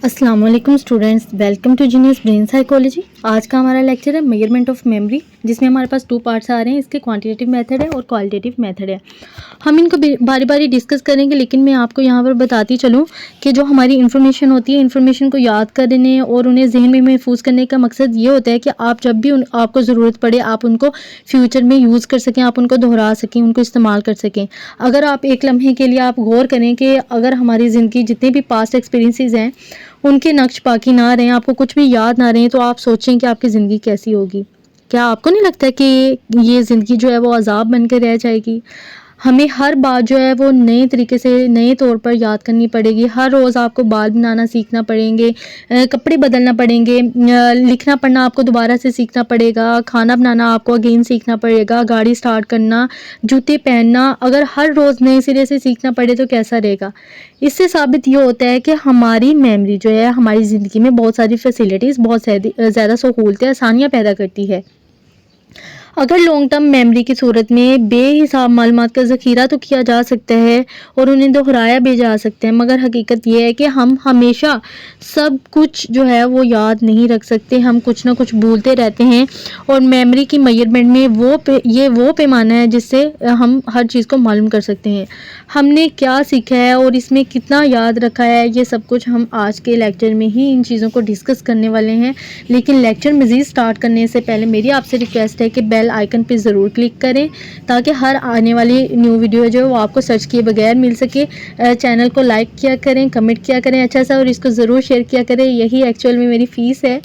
अस्सलाम वालेकुम students, welcome to genius brain psychology. आज का हमारा लेक्चर है मेजरमेंट ऑफ मेमोरी, जिसमें हमारे पास 2 पार्ट्स आ रहे हैं। इसके क्वांटिटेटिव मेथड है और क्वालिटेटिव मेथड है। हम इनको बारी बारी डिस्कस करेंगे, लेकिन मैं आपको यहाँ पर बताती चलूँ कि जो हमारी इन्फॉर्मेशन होती है, इन्फॉर्मेशन को याद करने और उन्हें जहन में महफूज करने का मकसद ये होता है कि आप जब भी आपको ज़रूरत पड़े आप उनको फ्यूचर में यूज़ कर सकें, आप उनको दोहरा सकें, उनको इस्तेमाल कर सकें। अगर आप एक लम्हे के लिए आप गौर करें कि अगर हमारी ज़िंदगी जितने भी पास्ट एक्सपीरियंसेस हैं उनके नक्श बाकी ना रहें, आपको कुछ भी याद ना रहें, तो आप सोचें कि आपकी ज़िंदगी कैसी होगी। क्या आपको नहीं लगता कि ये ज़िंदगी जो है वो अज़ाब बन के रह जाएगी? हमें हर बात जो है वो नए तरीके से नए तौर पर याद करनी पड़ेगी। हर रोज़ आपको बाल बनाना सीखना पड़ेंगे, कपड़े बदलना पड़ेंगे, लिखना पढ़ना आपको दोबारा से सीखना पड़ेगा, खाना बनाना आपको अगेन सीखना पड़ेगा, गाड़ी स्टार्ट करना, जूते पहनना। अगर हर रोज़ नए सिरे से सीखना पड़े तो कैसा रहेगा? इससे साबित ये होता है कि हमारी मेमोरी जो है हमारी ज़िंदगी में बहुत सारी फैसिलिटीज़, बहुत ज़्यादा सहूलतें, आसानियाँ पैदा करती है। अगर लॉन्ग टर्म मेमोरी की सूरत में बेहिसाब मालूमात का ज़ख़ीरा तो किया जा सकता है और उन्हें दोहराया भी जा सकता है, मगर हकीकत ये है कि हम हमेशा सब कुछ जो है वो याद नहीं रख सकते। हम कुछ ना कुछ भूलते रहते हैं और मेमोरी की मेजरमेंट में ये वो पैमाना है जिससे हम हर चीज़ को मालूम कर सकते हैं। हमने क्या सीखा है और इसमें कितना याद रखा है, ये सब कुछ हम आज के लेक्चर में ही इन चीज़ों को डिस्कस करने वाले हैं। लेकिन लेक्चर मज़ीद स्टार्ट करने से पहले मेरी आपसे रिक्वेस्ट है कि बेल आइकन पे ज़रूर क्लिक करें, ताकि हर आने वाली न्यू वीडियो जो है वो आपको सर्च किए बगैर मिल सके। चैनल को लाइक किया करें, कमेंट किया करें अच्छा सा, और इसको ज़रूर शेयर किया करें। यही एक्चुअल में मेरी फ़ीस है।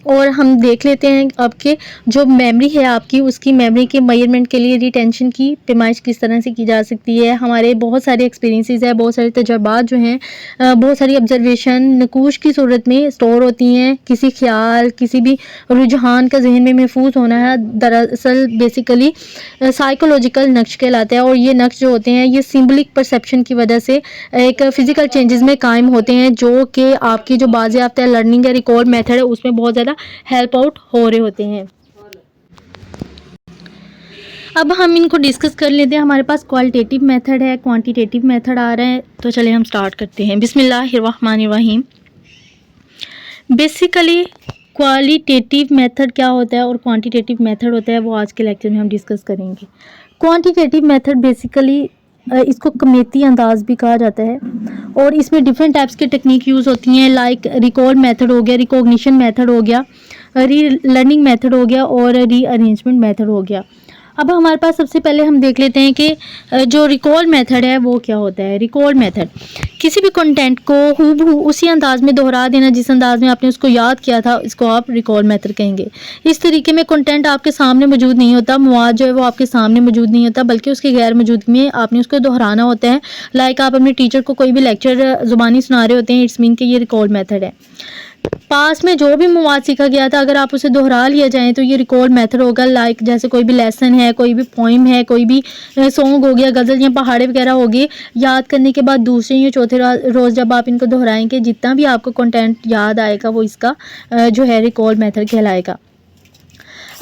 और हम देख लेते हैं आपके जो मेमोरी है आपकी, उसकी मेमोरी के मेजरमेंट के लिए रिटेंशन की पैमाइश किस तरह से की जा सकती है। हमारे बहुत सारे एक्सपीरियंसेस है, बहुत सारे तजर्बात जो हैं, बहुत सारी ऑब्जर्वेशन नकूश की सूरत में स्टोर होती हैं। किसी ख्याल, किसी भी रुझान का जहन में महफूज होना है दरअसल बेसिकली साइकोलॉजिकल नक्श कहलाता है। और ये नक्श जो होते हैं ये सिंबलिक परसेप्शन की वजह से एक फ़िज़िकल चेंजेस में कायम होते हैं, जो कि आपकी जो बाज़ेयाफ़्ता लर्निंग या रिकॉर्ड मेथड है उसमें बहुत ज़्यादा हेल्प आउट हो रहे होते हैं। अब हम इनको डिस्कस कर लेते हैं। हमारे पास क्वालिटेटिव मेथड है, क्वांटिटेटिव मेथड आ रहा है, तो चलिए हम स्टार्ट करते हैं। बिस्मिल्लाहिर्रहमानिर्रहीम। बेसिकली क्वालिटेटिव मेथड क्या होता है और क्वांटिटेटिव मेथड होता है, वो आज के लेक्चर में हम डिस्कस करेंगे। क्वांटिटेटिव मेथड बेसिकली इसको कमेती अंदाज भी कहा जाता है और इसमें डिफरेंट टाइप्स की टेक्निक यूज़ होती हैं, लाइक रिकॉल मेथड हो गया, रिकॉग्निशन मेथड हो गया, री लर्निंग मेथड हो गया और री अरेंजमेंट मेथड हो गया। अब हमारे पास सबसे पहले हम देख लेते हैं कि जो रिकॉल मेथड है वो क्या होता है। रिकॉल मेथड किसी भी कंटेंट को हूबहू उसी अंदाज में दोहरा देना जिस अंदाज में आपने उसको याद किया था, इसको आप रिकॉल मेथड कहेंगे। इस तरीके में कंटेंट आपके सामने मौजूद नहीं होता, मवाद जो है वो आपके सामने मौजूद नहीं होता, बल्कि उसकी गैर मौजूदगी में आपने उसको दोहराना होता है। लाइक आप अपने टीचर को कोई भी लेक्चर ज़ुबानी सुना रहे होते हैं, इट्स मीन कि ये रिकॉल मेथड है। पास में जो भी मवाद सीखा गया था अगर आप उसे दोहरा लिया जाए तो ये रिकॉल मेथड होगा। लाइक जैसे कोई भी लेसन है, कोई भी पोइम है, कोई भी सॉन्ग हो गया, गज़ल या पहाड़े वगैरह हो गए, याद करने के बाद दूसरे या चौथे रोज़ जब आप इनको दोहराएंगे, जितना भी आपको कंटेंट याद आएगा वो इसका जो है रिकॉल मेथड कहलाएगा।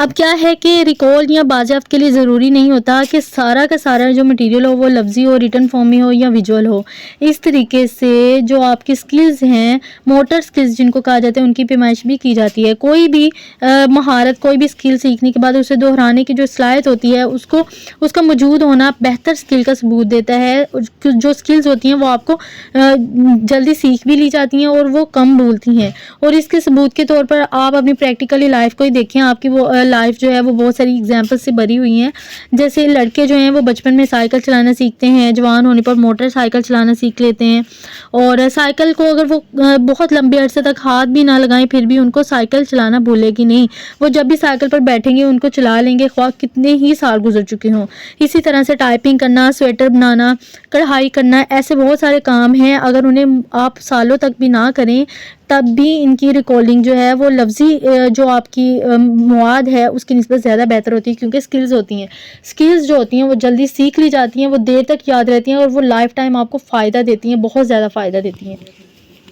अब क्या है कि रिकॉल या बाज़ेयाफ़्त के लिए ज़रूरी नहीं होता कि सारा का सारा जो मटेरियल हो वो लफ्ज़ी हो, रिटन फॉर्म में हो या विजुअल हो। इस तरीके से जो आपकी स्किल्स हैं, मोटर स्किल्स जिनको कहा जाता है, उनकी पैमाइश भी की जाती है। कोई भी महारत, कोई भी स्किल सीखने के बाद उसे दोहराने की जो सलाहियत होती है उसका मौजूद होना बेहतर स्किल का सबूत देता है। जो स्किल्स होती हैं वो आपको जल्दी सीख भी ली जाती हैं और वो कम भूलती हैं। और इसके सबूत के तौर पर आप अपनी प्रैक्टिकली लाइफ को ही देखें। आपकी वो लाइफ जो है वो बहुत सारी एग्जांपल्स से भरी हुई हैं। जैसे लड़के जो हैं वो बचपन में साइकिल चलाना सीखते हैं, जवान होने पर मोटरसाइकिल चलाना सीख लेते हैं, और साइकिल को अगर वो बहुत लंबे अरसे तक हाथ भी ना लगाएं फिर भी उनको साइकिल चलाना भूलेगी नहीं। वो जब भी साइकिल पर बैठेंगे उनको चला लेंगे, ख्वाह कितने ही साल गुजर चुके हों। इसी तरह से टाइपिंग करना, स्वेटर बनाना, कढ़ाई करना, ऐसे बहुत सारे काम हैं, अगर उन्हें आप सालों तक भी ना करें तब भी इनकी रिकॉर्डिंग जो है वो लफ्ज़ी जो आपकी मवाद है उसकी निस्बत ज़्यादा बेहतर होती है, क्योंकि स्किल्स होती हैं। स्किल्स जो होती हैं वो जल्दी सीख ली जाती हैं, वो देर तक याद रहती हैं और वो लाइफ टाइम आपको फ़ायदा देती हैं, बहुत ज़्यादा फ़ायदा देती हैं।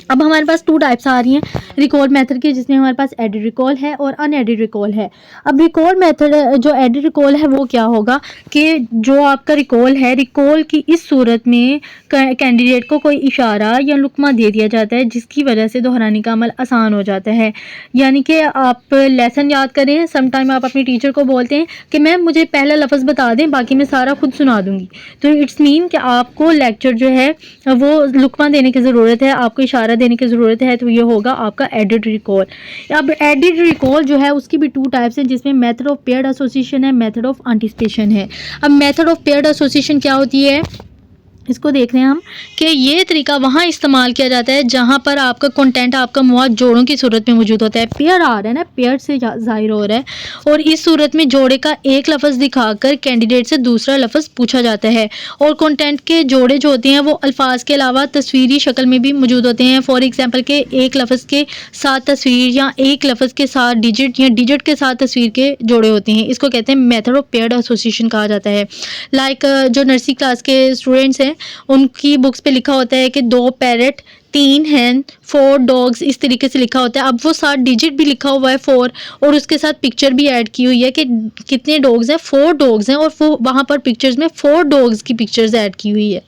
अब हमारे पास 2 टाइप्स आ रही हैं रिकॉल मेथड की, जिसमें हमारे पास एडिट रिकॉल है और अनएडिट रिकॉल है। अब रिकॉल मेथड जो एडिट रिकॉल है वो क्या होगा कि जो आपका रिकॉल है, रिकॉल की इस सूरत में कैंडिडेट को कोई इशारा या लुक्मा दे दिया जाता है जिसकी वजह से दोहराने का अमल आसान हो जाता है। यानी कि आप लेसन याद करें, सम टाइम आप अपने टीचर को बोलते हैं कि मैम मुझे पहला लफ्ज़ बता दें, बाकी मैं सारा खुद सुना दूँगी। तो इट्स मीन कि आपको लेक्चर जो है वो लुक्मा देने की ज़रूरत है, आपको इशारा देने की ज़रूरत है, तो ये होगा आपका एडिट रिकॉल। अब एडिट रिकॉल जो है उसकी भी 2 टाइप्स हैं, जिसमें मेथड ऑफ पेयर्ड एसोसिएशन है, मेथड ऑफ एंटिसिपेशन है। अब मेथड ऑफ पेयर्ड एसोसिएशन क्या होती है, इसको देख रहे हैं हम कि ये तरीका वहाँ इस्तेमाल किया जाता है जहाँ पर आपका कंटेंट, आपका मौजूद जोड़ों की सूरत में मौजूद होता है। पेयर आ रहा है ना, पेयर से ज़ाहिर हो रहा है, और इस सूरत में जोड़े का एक लफ्ज़ दिखाकर कैंडिडेट से दूसरा लफ्ज़ पूछा जाता है, और कंटेंट के जोड़े जो होते हैं वो अल्फाज के अलावा तस्वीरी शक्ल में भी मौजूद होते हैं। फॉर एग्जाम्पल के एक लफ्ज़ के साथ तस्वीर या एक लफ्ज़ के साथ डिजिट या डिजिट के साथ तस्वीर के जोड़े होते हैं। इसको कहते हैं मेथड ऑफ पेयर्ड एसोसिएशन कहा जाता है। लाइक जो नर्सरी क्लास के स्टूडेंट्स हैं उनकी बुक्स पे लिखा होता है कि 2 पैरेट, 3 हैन, 4 डॉग्स, इस तरीके से लिखा होता है। अब वो साथ डिजिट भी लिखा हुआ है 4, और उसके साथ पिक्चर भी ऐड की हुई है कि कितने डॉग्स हैं, 4 डॉग्स हैं, और वो वहाँ पर पिक्चर्स में 4 डॉग्स की पिक्चर्स ऐड की हुई है।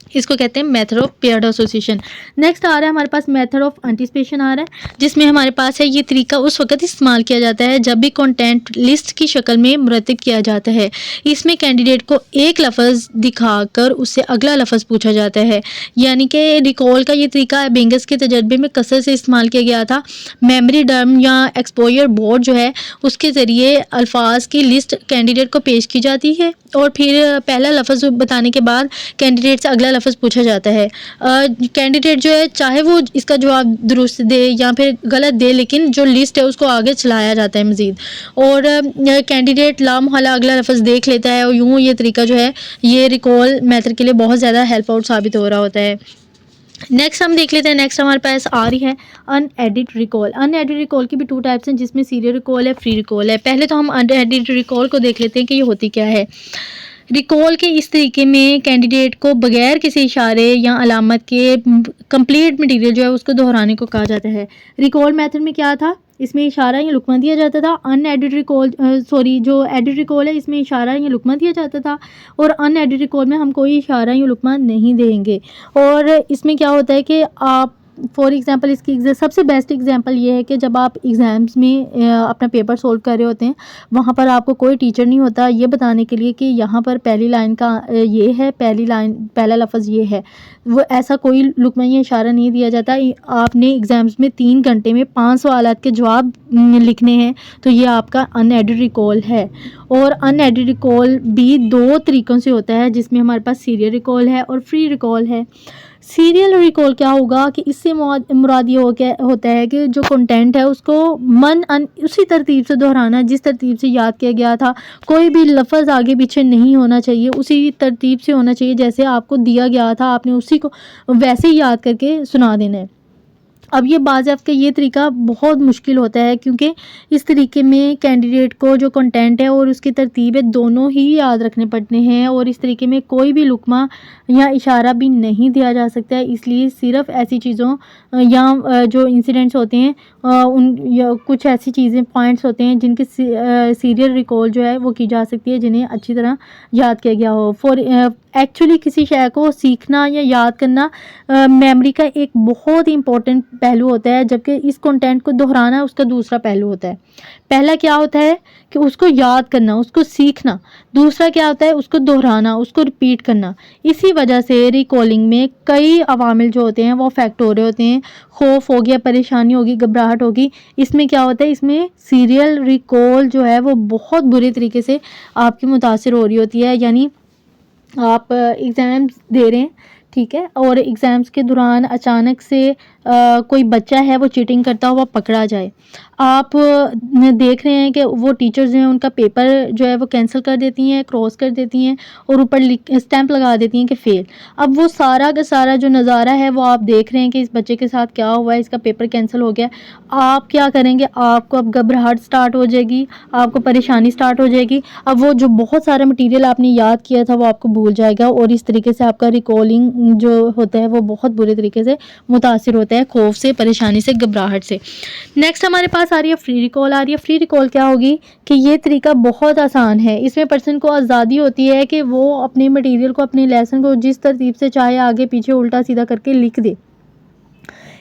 इसको कहते हैं method of paired association. Next आ रहा है हमारे पास मेथड ऑफ एंटिसिपेशन आ रहा है, जिसमें हमारे पास है ये तरीका उस वक्त इस्तेमाल किया जाता है जब भी कंटेंट लिस्ट की शक्ल में मुरतब किया जाता है। इसमें कैंडिडेट को एक लफ्ज़ दिखाकर उससे अगला लफ्ज़ पूछा जाता है। यानी कि रिकॉल का ये तरीका बेंगस के तजर्बे में कसरत से इस्तेमाल किया गया था। मेमोरी डर्म या एक्सपोजर बोर्ड जो है उसके ज़रिए अल्फाज की लिस्ट कैंडिडेट को पेश की जाती है, और फिर पहला लफ्ज़ बताने के बाद कैंडिडेट से अगला लफ्ज़ पूछा जाता है। कैंडिडेट जो है चाहे वो इसका जवाब दुरुस्त दे या फिर गलत दे, लेकिन जो लिस्ट है उसको आगे चलाया जाता है मज़ीद, और कैंडिडेट लामहला अगला लफ्ज़ देख लेता है, और यूँ ये तरीका जो है ये रिकॉल मेथड के लिए बहुत ज़्यादा हेल्प आउट साबित हो रहा होता है। नेक्स्ट हम देख लेते हैं, नेक्स्ट हमारे पास आ रही है अनएडिट रिकॉल। अनएडिट रिकॉल की भी 2 टाइप्स हैं, जिसमें सीरियल रिकॉल है, फ्री रिकॉल है। पहले तो हम अनएडिट रिकॉल को देख लेते हैं कि ये होती क्या है। रिकॉल के इस तरीके में कैंडिडेट को बगैर किसी इशारे या अलामत के कंप्लीट मटेरियल जो है उसको दोहराने को कहा जाता है। रिकॉल मेथड में क्या था, इसमें इशारा या लुक्मा दिया जाता था। अनएडिट रिकॉल जो एडिट रिकॉल है इसमें इशारा या लुक्मा दिया जाता था, और अनएडिट रिकॉल में हम कोई इशारा या लुक्मा नहीं देंगे। और इसमें क्या होता है कि आप फॉर एग्ज़ाम्पल इसकी सबसे बेस्ट एग्जांपल ये है कि जब आप एग्ज़ाम्स में अपना पेपर सोल्व कर रहे होते हैं, वहाँ पर आपको कोई टीचर नहीं होता ये बताने के लिए कि यहाँ पर पहली लाइन का ये है, पहला लफ्ज़ ये है। वो ऐसा कोई लुक्मा या इशारा नहीं दिया जाता। आपने एग्ज़ाम्स में 3 घंटे में 5 सवालात के जवाब लिखने हैं, तो ये आपका अनएडिट रिकॉल है। और अनएडिट रिकॉल भी 2 तरीक़ों से होता है, जिसमें हमारे पास सीरियल रिकॉल है और फ्री रिकॉल है। सीरियल रिकॉल क्या होगा कि इससे मुराद ये होता है कि जो कंटेंट है उसको उसी तरतीब से दोहराना जिस तरतीब से याद किया गया था। कोई भी लफ्ज़ आगे पीछे नहीं होना चाहिए, उसी तरतीब से होना चाहिए जैसे आपको दिया गया था, आपने उसी को वैसे ही याद करके सुना देना है। अब ये बाज़ाब्ता ये तरीका बहुत मुश्किल होता है, क्योंकि इस तरीके में कैंडिडेट को जो कंटेंट है और उसकी तरतीब है दोनों ही याद रखने पड़ते हैं, और इस तरीके में कोई भी लुक्मा या इशारा भी नहीं दिया जा सकता है। इसलिए सिर्फ़ ऐसी चीज़ों या जो इंसिडेंट्स होते हैं या कुछ ऐसी चीज़ें पॉइंट्स होते हैं जिनके सीरियल रिकॉल जो है वो की जा सकती है, जिन्हें अच्छी तरह याद किया गया हो। एक्चुअली किसी शय को सीखना या याद करना मेमोरी का एक बहुत ही इम्पोर्टेंट पहलू होता है, जबकि इस कंटेंट को दोहराना उसका दूसरा पहलू होता है। पहला क्या होता है कि उसको याद करना, उसको सीखना। दूसरा क्या होता है, उसको दोहराना, उसको रिपीट करना। इसी वजह से रिकॉलिंग में कई अवामिल जो होते हैं वो अफेक्ट हो रहे होते हैं। खौफ हो गया, परेशानी होगी, घबराहट होगी। इसमें क्या होता है, इसमें सीरियल रिकॉल जो है वो बहुत बुरे तरीके से आपकी मुतासिर हो रही होती है। यानी आप एग्ज़ाम्स दे रहे हैं, ठीक है, और एग्ज़ाम्स के दौरान अचानक से कोई बच्चा है वो चीटिंग करता हुआ पकड़ा जाए। आप देख रहे हैं कि वो टीचर्स जो हैं उनका पेपर जो है वो कैंसिल कर देती हैं, क्रॉस कर देती हैं और ऊपर स्टैंप लगा देती हैं कि फ़ेल। अब वो सारा का सारा जो नज़ारा है वो आप देख रहे हैं कि इस बच्चे के साथ क्या हुआ है, इसका पेपर कैंसिल हो गया। आप क्या करेंगे, आपको अब घबराहट स्टार्ट हो जाएगी, आपको परेशानी स्टार्ट हो जाएगी। अब वो जो बहुत सारा मटीरियल आपने याद किया था वो आपको भूल जाएगा और इस तरीके से आपका रिकॉलिंग जो होता है वो बहुत बुरे तरीके से मुतासिर होता है, खौफ से, परेशानी से, घबराहट से। नेक्स्ट हमारे पास आ रही है फ्री रिकॉल आ रही है। फ्री रिकॉल क्या होगी कि ये तरीका बहुत आसान है। इसमें पर्सन को आज़ादी होती है कि वो अपने मटेरियल को, अपने लेसन को जिस तरतीब से चाहे आगे पीछे उल्टा सीधा करके लिख दे।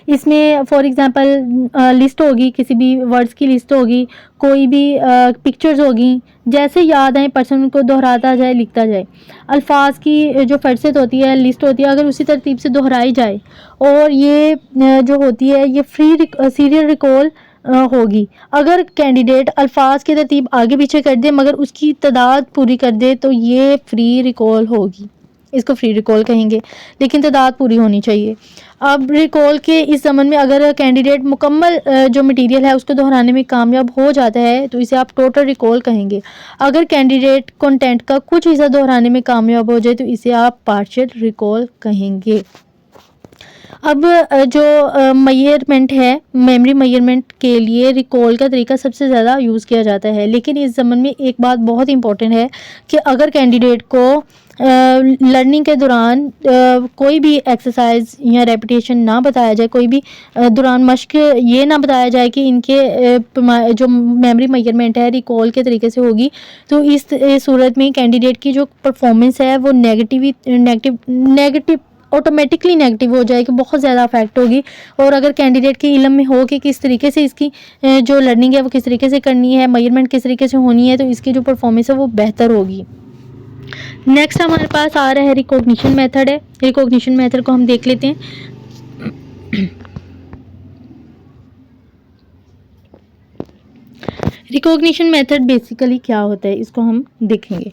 इसमें फॉर एग्ज़ाम्पल लिस्ट होगी, किसी भी वर्ड्स की लिस्ट होगी, कोई भी पिक्चर्स होगी, जैसे याद आए पर्सन उनको दोहराता जाए, लिखता जाए। अल्फाज की जो फहरिस्त होती है, लिस्ट होती है, अगर उसी तरतीब से दोहराई जाए और ये जो होती है ये फ्री सीरियल रिकॉल होगी। अगर कैंडिडेट अल्फाज की तरतीब आगे पीछे कर दे मगर उसकी तादाद पूरी कर दे तो ये फ्री रिकॉल होगी, इसको फ्री रिकॉल कहेंगे, लेकिन तादाद पूरी होनी चाहिए। अब रिकॉल के इस ज़मन में अगर कैंडिडेट मुकम्मल जो मटेरियल है उसको दोहराने में कामयाब हो जाता है तो इसे आप टोटल रिकॉल कहेंगे। अगर कैंडिडेट कंटेंट का कुछ हिस्सा दोहराने में कामयाब हो जाए तो इसे आप पार्शियल रिकॉल कहेंगे। अब जो मेजरमेंट है, मेमोरी मेजरमेंट के लिए रिकॉल का तरीका सबसे ज़्यादा यूज़ किया जाता है, लेकिन इस ज़मन में एक बात बहुत इंपॉर्टेंट है कि अगर कैंडिडेट को लर्निंग के दौरान कोई भी एक्सरसाइज या रेपिटेशन ना बताया जाए, कोई भी दौरान मश्क ये ना बताया जाए कि इनके जो मेमोरी मेजरमेंट है रिकॉल के तरीके से होगी, तो इस सूरत में कैंडिडेट की जो परफॉर्मेंस है वो नेगेटिव ऑटोमेटिकली नेगेटिव हो जाएगी, बहुत ज़्यादा अफेक्ट होगी। और अगर कैंडिडेट के इल्म में हो कि किस तरीके से इसकी जो लर्निंग है वो किस तरीके से करनी है, मेजरमेंट किस तरीके से होनी है, तो इसकी जो परफॉर्मेंस है वो बेहतर होगी। नेक्स्ट हमारे पास आ रहा है रिकॉग्निशन मेथड है। रिकॉग्निशन मेथड को हम देख लेते हैं। रिकॉग्निशन मेथड बेसिकली क्या होता है इसको हम देखेंगे।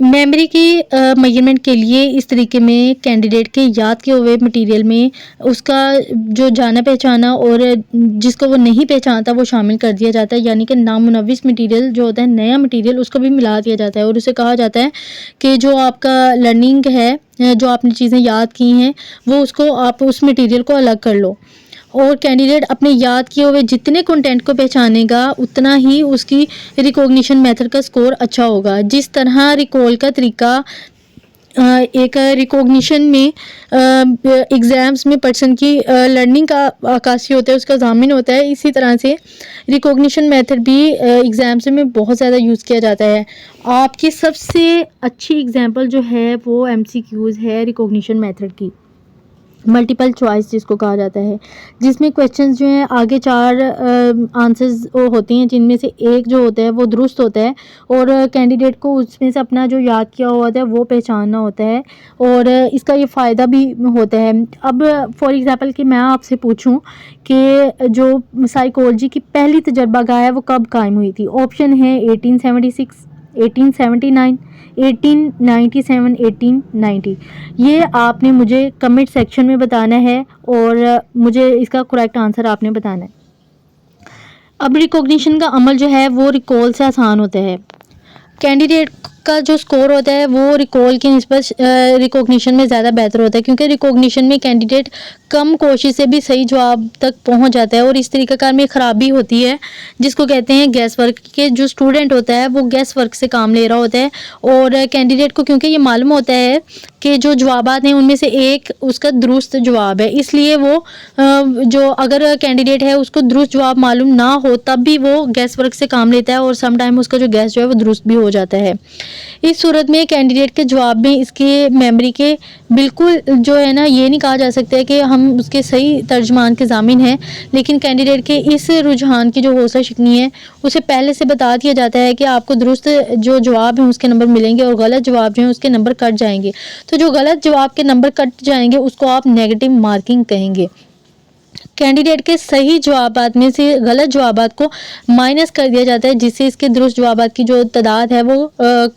मेमोरी की मेजरमेंट के लिए इस तरीके में कैंडिडेट के याद किए हुए मटेरियल में उसका जो जाना पहचाना और जिसको वो नहीं पहचानता वो शामिल कर दिया जाता है, यानी कि नामुनव्विस मटेरियल जो होता है, नया मटेरियल, उसको भी मिला दिया जाता है और उसे कहा जाता है कि जो आपका लर्निंग है, जो आपने चीज़ें याद की हैं वो उसको आप उस मटेरियल को अलग कर लो। और कैंडिडेट अपने याद किए हुए जितने कंटेंट को पहचानेगा उतना ही उसकी रिकॉग्निशन मेथड का स्कोर अच्छा होगा। जिस तरह रिकॉल का तरीका एक रिकॉग्निशन में एग्ज़ाम्स में पर्सन की लर्निंग का अक्कासी होता है, उसका ज़ामिन होता है, इसी तरह से रिकॉग्निशन मेथड भी एग्ज़ाम्स में बहुत ज़्यादा यूज़ किया जाता है। आपकी सबसे अच्छी एग्जांपल जो है वो एमसीक्यूज़ है रिकॉग्निशन मेथड की, मल्टीपल चॉइस जिसको कहा जाता है, जिसमें क्वेश्चंस जो हैं आगे 4 आंसर्स होते हैं जिनमें से एक जो होता है वो दुरुस्त होता है और कैंडिडेट को उसमें से अपना जो याद किया हुआ होता है वो पहचानना होता है और इसका ये फ़ायदा भी होता है। अब फॉर एग्ज़ाम्पल कि मैं आपसे पूछूं कि जो साइकोलॉजी की पहली तजर्बागाह है वो कब कायम हुई थी। ऑप्शन है 1876, 1879, 1897, 1890। ये आपने मुझे कमेंट सेक्शन में बताना है और मुझे इसका करेक्ट आंसर आपने बताना है। अब रिकॉग्निशन का अमल जो है वो रिकॉल से आसान होता है। कैंडिडेट का जो स्कोर होता है वो रिकॉल की निस्बत रिकॉग्निशन में ज़्यादा बेहतर होता है, क्योंकि रिकॉग्निशन में कैंडिडेट कम कोशिश से भी सही जवाब तक पहुंच जाता है और इस तरीक़ाकार में ख़राबी होती है जिसको कहते हैं गैस वर्क के। जो स्टूडेंट होता है वो गैस वर्क से काम ले रहा होता है और कैंडिडेट को क्योंकि ये मालूम होता है कि जो जवाबात हैं उनमें से एक उसका दुरुस्त जवाब है, इसलिए वो जो अगर कैंडिडेट है उसको दुरुस्त जवाब मालूम ना हो तब भी वो गैस वर्क से काम लेता है और सम टाइम उसका जो गैस जो है वो दुरुस्त भी हो जाता है। इस सूरत में कैंडिडेट के जवाब में इसके मेमोरी के बिल्कुल जो है ना ये नहीं कहा जा सकता है कि हम उसके सही तर्जमान के ज़ामिन हैं, लेकिन कैंडिडेट के इस रुझान की जो हौसला शिकनी है उसे पहले से बता दिया जाता है कि आपको दुरुस्त जो जवाब हैं उसके नंबर मिलेंगे और गलत जवाब जो हैं उसके नंबर कट जाएंगे। तो जो गलत जवाब के नंबर कट जाएंगे उसको आप नेगेटिव मार्किंग कहेंगे। कैंडिडेट के सही जवाबात में से गलत जवाबात को माइनस कर दिया जाता है, जिससे इसके दुरुस्त जवाबात की जो तादाद है वो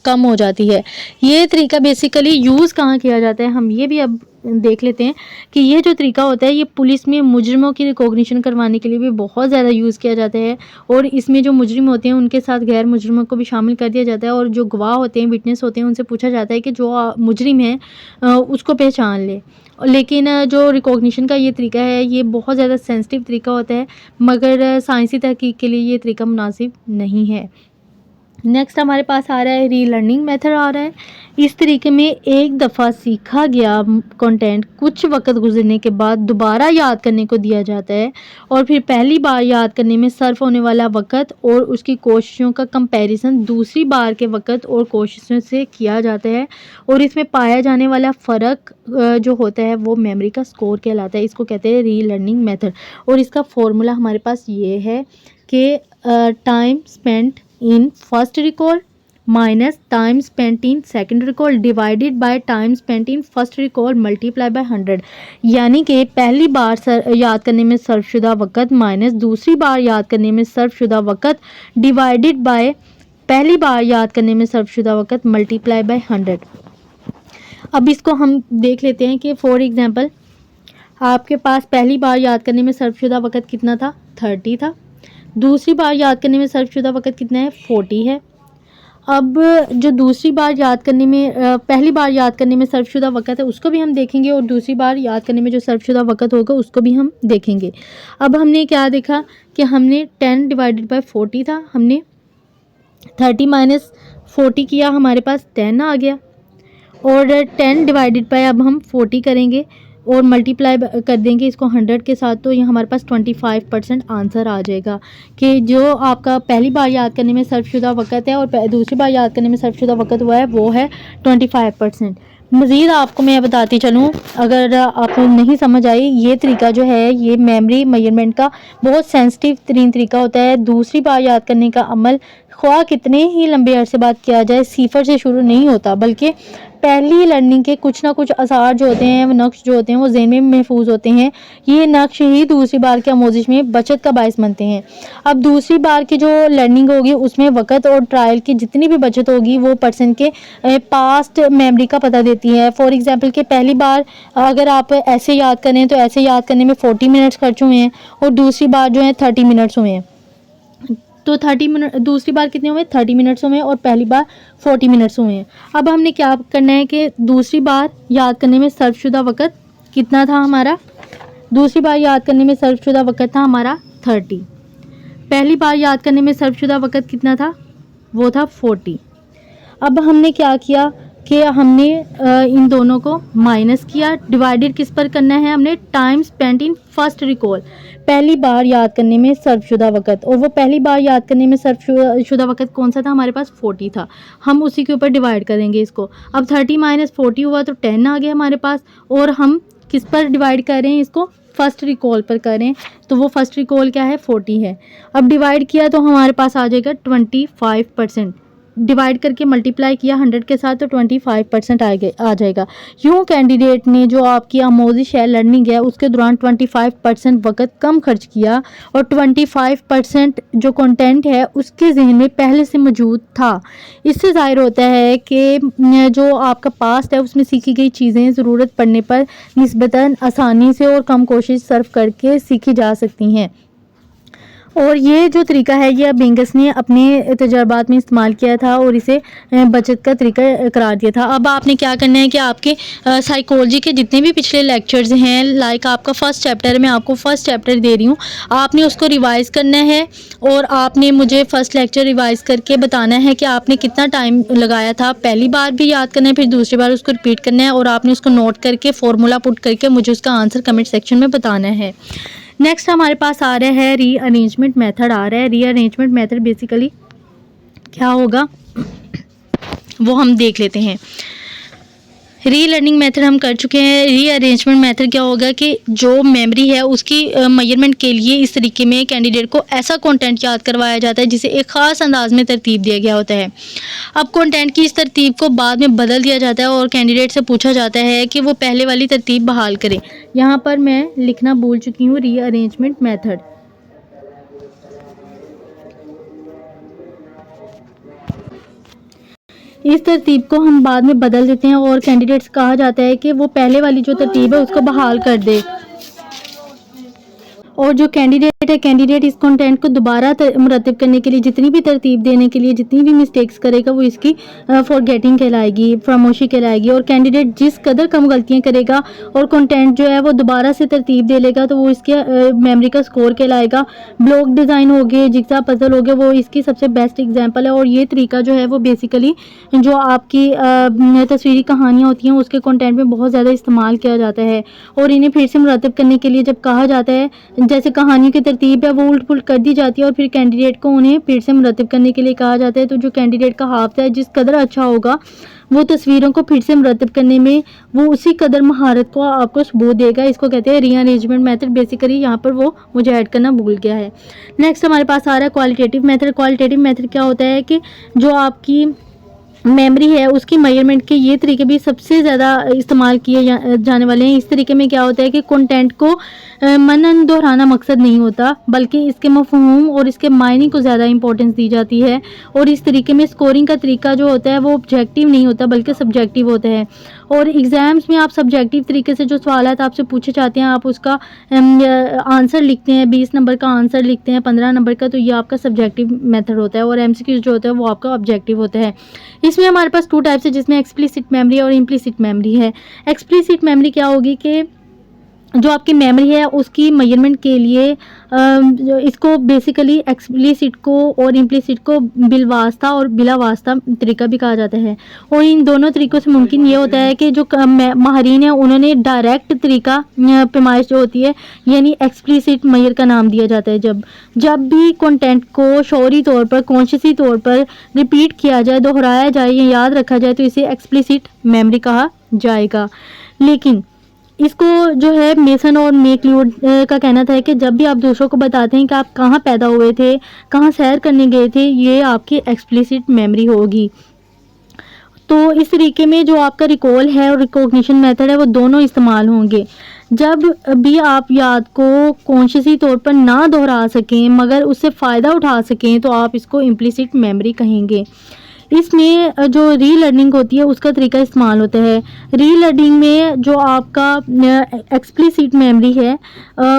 कम हो जाती है। ये तरीका बेसिकली यूज़ कहाँ किया जाता है, हम ये भी अब देख लेते हैं कि ये जो तरीका होता है ये पुलिस में मुजरिमों की रिकॉग्निशन करवाने के लिए भी बहुत ज़्यादा यूज़ किया जाता है। और इसमें जो मुजरिम होते हैं उनके साथ गैर मुजरिमों को भी शामिल कर दिया जाता है, और जो गवाह होते हैं, विटनेस होते हैं, उनसे पूछा जाता है कि जो मुजरिम है उसको पहचान ले। लेकिन जो रिकॉग्निशन का ये तरीका है ये बहुत ज़्यादा सेंसिटिव तरीका होता है, मगर साइंसी तहकीक के लिए ये तरीका मुनासिब नहीं है। नेक्स्ट हमारे पास आ रहा है रीलर्निंग मेथड आ रहा है। इस तरीके में एक दफ़ा सीखा गया कंटेंट कुछ वक्त गुजरने के बाद दोबारा याद करने को दिया जाता है, और फिर पहली बार याद करने में सर्फ होने वाला वक़्त और उसकी कोशिशों का कंपैरिजन दूसरी बार के वक़्त और कोशिशों से किया जाता है, और इसमें पाया जाने वाला फ़र्क जो होता है वो मेमोरी का स्कोर कहलाता है। इसको कहते हैं रीलर्निंग मेथड, और इसका फॉर्मूला हमारे पास ये है कि time spent in first recall minus time spent in second recall divided by time spent in first recall multiply by 100। यानी कि पहली बार याद करने में सर्वशुदा वक़्त माइनस दूसरी बार याद करने में सर्वशुदा वक़्त डिवाइडेड बाय पहली बार याद करने में सर्वशुदा वक़्त मल्टीप्लाई बाय 100। अब इसको हम देख लेते हैं कि फॉर एग्जांपल आपके पास पहली बार याद करने में सर्वशुदा वक़्त कितना था, 30 था। दूसरी बार याद करने में सर्वशुदा वक़्त कितना है, 40 है। अब जो दूसरी बार याद करने में पहली बार याद करने में सर्वशुदा वक़्त है उसको भी हम देखेंगे, और दूसरी बार याद करने में जो सर्वशुदा वक़्त होगा उसको भी हम देखेंगे। अब हमने क्या देखा कि हमने 10 डिवाइडेड बाय 40 था, हमने 30 माइनस 40 किया, हमारे पास 10 आ गया, और 10 डिवाइडेड बाय अब हम 40 करेंगे और मल्टीप्लाई कर देंगे इसको 100 के साथ, तो ये हमारे पास 25% आंसर आ जाएगा कि जो आपका पहली बार याद करने में सर्वशुदा वक़्त है और दूसरी बार याद करने में सर्वशुदा वक़्त हुआ है वो है 25%। मज़ीद आपको मैं बताती चलूँ, अगर आपको नहीं समझ आई, ये तरीका जो है ये मेमोरी मेजरमेंट का बहुत सेंसिटिव तरीन तरीका होता है। दूसरी बार याद करने का अमल ख्वाह कितने ही लंबे अरसे बाद किया जाए सिफर से शुरू नहीं होता, बल्कि पहली लर्निंग के कुछ ना कुछ आसार जो होते हैं, वो नक्श जो होते हैं वो ज़हन में महफूज होते हैं। ये नक्श ही दूसरी बार के आमोजिश में बचत का बायस बनते हैं। अब दूसरी बार की जो लर्निंग होगी उसमें वक़्त और ट्रायल की जितनी भी बचत होगी वो पर्सन के पास्ट मेमोरी का पता देती है। फॉर एग्जांपल कि पहली बार अगर आप ऐसे याद करें तो ऐसे याद करने में 40 मिनट्स खर्च हुए हैं, और दूसरी बार जो है 30 मिनट्स हुए हैं। तो 30 मिनट दूसरी बार कितने हुए, 30 मिनट्स हुए, और पहली बार 40 मिनट्स हुए हैं। अब हमने क्या करना है कि दूसरी बार याद करने में सर्वशुदा वक़्त कितना था हमारा, दूसरी बार याद करने में सर्वशुदा वक़्त था हमारा 30। पहली बार याद करने में सर्वशुदा वक़्त कितना था, वो था 40। अब हमने क्या किया कि हमने इन दोनों को माइनस किया, डिवाइडेड किस पर करना है, हमने time spent in first recall, पहली बार याद करने में सर्वशुदा वक़्त, और वो पहली बार याद करने में सर्वशुदा वक़्त कौन सा था, हमारे पास 40 था। हम उसी के ऊपर डिवाइड करेंगे इसको। अब 30 माइनस 40 हुआ तो 10 आ गया हमारे पास, और हम किस पर डिवाइड कर रहे हैं इसको, फर्स्ट रिकॉल पर करें, तो वो फर्स्ट रिकॉल क्या है, 40 है। अब डिवाइड किया तो हमारे पास आ जाएगा 25%, डिवाइड करके मल्टीप्लाई किया 100 के साथ तो 25% आ जाएगा। यूँ कैंडिडेट ने जो आपकी आमोजिश है, लर्निंग है, उसके दौरान 25% वक़्त कम खर्च किया, और 25% जो कंटेंट है उसके जहन में पहले से मौजूद था। इससे ज़ाहिर होता है कि जो आपका पास्ट है उसमें सीखी गई चीज़ें ज़रूरत पड़ने पर निस्बतन आसानी से और कम कोशिश सर्फ करके सीखी जा सकती हैं। और ये जो तरीका है ये बेंगस ने अपने तजर्बात में इस्तेमाल किया था और इसे बचत का तरीका करार दिया था। अब आपने क्या करना है कि आपके साइकोलॉजी के जितने भी पिछले लेक्चर्स हैं, लाइक आपका फर्स्ट चैप्टर है, मैं आपको फर्स्ट चैप्टर दे रही हूँ, आपने उसको रिवाइज़ करना है, और आपने मुझे फ़र्स्ट लेक्चर रिवाइज़ करके बताना है कि आपने कितना टाइम लगाया था। पहली बार भी याद करना है, फिर दूसरी बार उसको रिपीट करना है, और आपने उसको नोट करके फॉर्मूला पुट करके मुझे उसका आंसर कमेंट सेक्शन में बताना है। नेक्स्ट हमारे पास आ रहा है रीअरेंजमेंट मेथड आ रहा है। रीअरेंजमेंट मेथड बेसिकली क्या होगा वो हम देख लेते हैं। रीलर्निंग मेथड हम कर चुके हैं। रीअरेंजमेंट मेथड क्या होगा कि जो मेमोरी है उसकी मेजरमेंट के लिए इस तरीके में कैंडिडेट को ऐसा कंटेंट याद करवाया जाता है जिसे एक ख़ास अंदाज में तरतीब दिया गया होता है। अब कंटेंट की इस तरतीब को बाद में बदल दिया जाता है और कैंडिडेट से पूछा जाता है कि वो पहले वाली तरतीब बहाल करे। यहाँ पर मैं लिखना भूल चुकी हूँ रीअरेंजमेंट मेथड। इस तरतीब को हम बाद में बदल देते हैं और कैंडिडेट्स कहा जाता है कि वो पहले वाली जो तरतीब है उसको बहाल कर दे। और जो कैंडिडेट इस कंटेंट को दोबारा मुरतब करने के लिए जितनी भी तरतीब देने के लिए जितनी भी मिस्टेक्स करेगा वो इसकी फॉरगेटिंग कहलाएगी, फरामोशी कहलाएगी। और कैंडिडेट जिस कदर कम गलतियां करेगा और कंटेंट जो है वो दोबारा से तरतीब दे लेगा तो वो इसके मेमोरी का स्कोर कहलाएगा। ब्लॉक डिज़ाइन हो गए, जिग्ज़ा पजल हो गए, वो इसकी सबसे बेस्ट एग्जाम्पल है। और ये तरीका जो है वो बेसिकली जो आपकी तस्वीरी कहानियाँ होती हैं उसके कंटेंट में बहुत ज़्यादा इस्तेमाल किया जाता है। और इन्हें फिर से मुरतब करने के लिए जब कहा जाता है, जैसे कहानियों की तरतीब है वो उल्ट पुल्ट कर दी जाती है और फिर कैंडिडेट को उन्हें फिर से मुरतब करने के लिए कहा जाता है। तो जो कैंडिडेट का हाफ़ है जिस कदर अच्छा होगा वो तस्वीरों को फिर से मुरतब करने में वो उसी कदर महारत को आपको सबूत देगा। इसको कहते हैं रीअरेंजमेंट मेथड। बेसिकली यहाँ पर वो मुझे ऐड करना भूल गया है। नेक्स्ट हमारे पास आ रहा है क्वालिटेटिव मेथड। क्वालिटेटिव मेथड क्या होता है कि जो आपकी मेमोरी है उसकी मेजरमेंट के ये तरीके भी सबसे ज़्यादा इस्तेमाल किए जाने वाले हैं। इस तरीके में क्या होता है कि कंटेंट को मनन दोहराना मकसद नहीं होता बल्कि इसके मफ़हूम और इसके मायने को ज़्यादा इंपॉर्टेंस दी जाती है। और इस तरीके में स्कोरिंग का तरीका जो होता है वो ऑब्जेक्टिव नहीं होता बल्कि सब्जेक्टिव होता है। और एग्ज़ाम्स में आप सब्जेक्टिव तरीके से जो सवालात आपसे पूछे जाते हैं आप उसका आंसर लिखते हैं, 20 नंबर का आंसर लिखते हैं, 15 नंबर का, तो ये आपका सब्जेक्टिव मेथड होता है। और एमसीक्यूज़ जो होता है वो आपका ऑब्जेक्टिव होता है। इसमें हमारे पास 2 टाइप्स है जिसमें एक्सप्लिसिट मेमोरी और इम्प्लिसिट मेमोरी है। एक्सप्लिसिट मेमोरी क्या होगी कि जो आपकी मेमोरी है उसकी मेजरमेंट के लिए इसको बेसिकली एक्सप्लिसिट को और इम्प्लिसिट को बिलवास्ता और बिला वास्ता तरीका भी कहा जाता है। और इन दोनों तरीक़ों से मुमकिन ये होता है कि जो माहरीन है उन्होंने डायरेक्ट तरीका पैमाइश जो होती है यानी एक्सप्लिसिट मेजर का नाम दिया जाता है। जब भी कंटेंट को शौरी तौर पर कॉन्शियसली तौर पर रिपीट किया जाए, दोहराया जाए या याद रखा जाए तो इसे एक्सप्लिसिट मेमोरी कहा जाएगा। लेकिन इसको जो है मेसन और मैकलियोड का कहना था कि जब भी आप दूसरों को बताते हैं कि आप कहाँ पैदा हुए थे, कहाँ सैर करने गए थे, ये आपकी एक्सप्लिसिट मेमोरी होगी। तो इस तरीके में जो आपका रिकॉल है और रिकॉग्निशन मेथड है वो दोनों इस्तेमाल होंगे। जब भी आप याद को कॉन्शियसली तौर पर ना दोहरा सकें मगर उससे फ़ायदा उठा सकें तो आप इसको इम्प्लिसिट मेमोरी कहेंगे। इसमें जो रीलर्निंग होती है उसका तरीका इस्तेमाल होता है। रीलर्निंग में जो आपका एक्सप्लिसिट मेमोरी है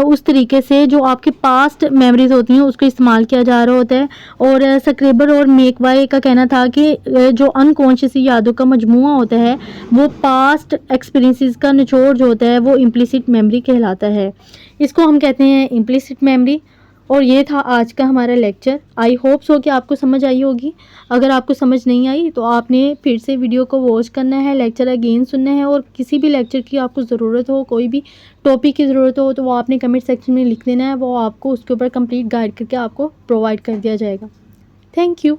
उस तरीके से जो आपके पास्ट मेमोरीज होती हैं उसको इस्तेमाल किया जा रहा होता है। और स्क्रेबर और मेकवाई का कहना था कि जो अनकॉन्शियस यादों का मजमूआ होता है वो पास्ट एक्सपीरियंसेस का निचोड़ जो होता है वो इम्प्लिसिट मेमोरी कहलाता है। इसको हम कहते हैं इम्प्लिसिट मेमोरी। और ये था आज का हमारा लेक्चर। आई होप सो कि आपको समझ आई होगी। अगर आपको समझ नहीं आई तो आपने फिर से वीडियो को वॉच करना है, लेक्चर अगेन सुनना है। और किसी भी लेक्चर की आपको ज़रूरत हो, कोई भी टॉपिक की ज़रूरत हो तो वो आपने कमेंट सेक्शन में लिख देना है, वो आपको उसके ऊपर कंप्लीट गाइड करके आपको प्रोवाइड कर दिया जाएगा। Thank you.